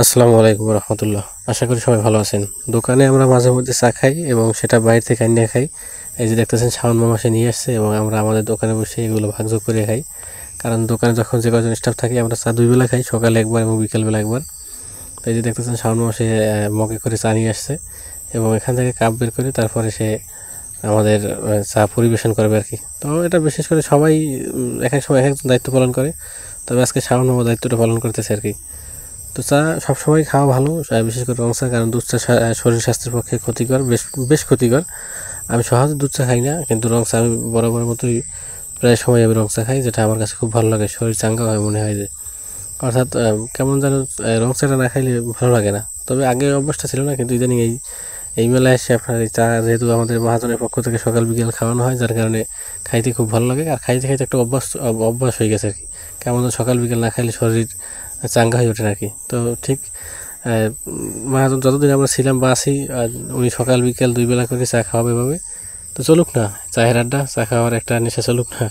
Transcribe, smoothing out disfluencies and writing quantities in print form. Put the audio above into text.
আসসালামু আলাইকুম রহমতুল্লাহ। আশা করি সবাই ভালো আছেন। দোকানে আমরা মাঝে মধ্যে চা খাই এবং সেটা বাইরে থেকে আনিয়ে খাই। এই যে দেখতেছেন শাওন মামা সে নিয়ে আসছে এবং আমরা আমাদের দোকানে বসে এগুলো ভাগযোগ করে খাই। কারণ দোকানে যখন যে কজন স্টাফ থাকে আমরা চা দুই বেলা খাই, সকালে একবার এবং বিকেলবেলা একবার। তো এই যে দেখতেছেন শাওন মামা সে মগে করে চা নিয়ে আসছে এবং এখান থেকে কাপ বের করে তারপরে সে আমাদের চা পরিবেশন করবে আর কি। তো এটা বিশেষ করে সবাই এক এক সময় এক একজন দায়িত্ব পালন করে, তবে আজকে শাওন মামা দায়িত্বটা পালন করতেছে আর কি। তো চা সবসময় খাওয়া ভালো, বিশেষ করে রং চা, কারণ দুধ চা শরীর স্বাস্থ্যের পক্ষে ক্ষতিকর, বেশ বেশ ক্ষতিকর। আমি সহজে দুধ চা খাই না, কিন্তু রং চা আমি বরাবরের মতোই প্রায় সময় আমি রং চা খাই, যেটা আমার কাছে খুব ভালো লাগে, শরীর চাঙ্গা হয় মনে হয় যে। অর্থাৎ কেমন যেন রং চাটা না খাইলে ভালো লাগে না। তবে আগে অভ্যাসটা ছিল না, কিন্তু ইদানিং এই এই মেলায় এসে আপনার এই চা যেহেতু আমাদের মহাজনের পক্ষ থেকে সকাল বিকেল খাওয়ানো হয়, যার কারণে খাইতে খুব ভালো লাগে। আর খাইতে খাইতে একটা অভ্যাস হয়ে গেছে আর কি। কেমন যেন সকাল বিকেল না খাইলে শরীর চাঙ্গা হয়ে ওঠে আর কি। তো ঠিক মহাজন যতদিন আমরা ছিলাম বা আছি, উনি সকাল বিকেল দুই বেলা করে চা খাওয়াবে এভাবে। তো চলুক না, চায়ের আড্ডা, চা খাওয়ার একটা নেশা চলুক না।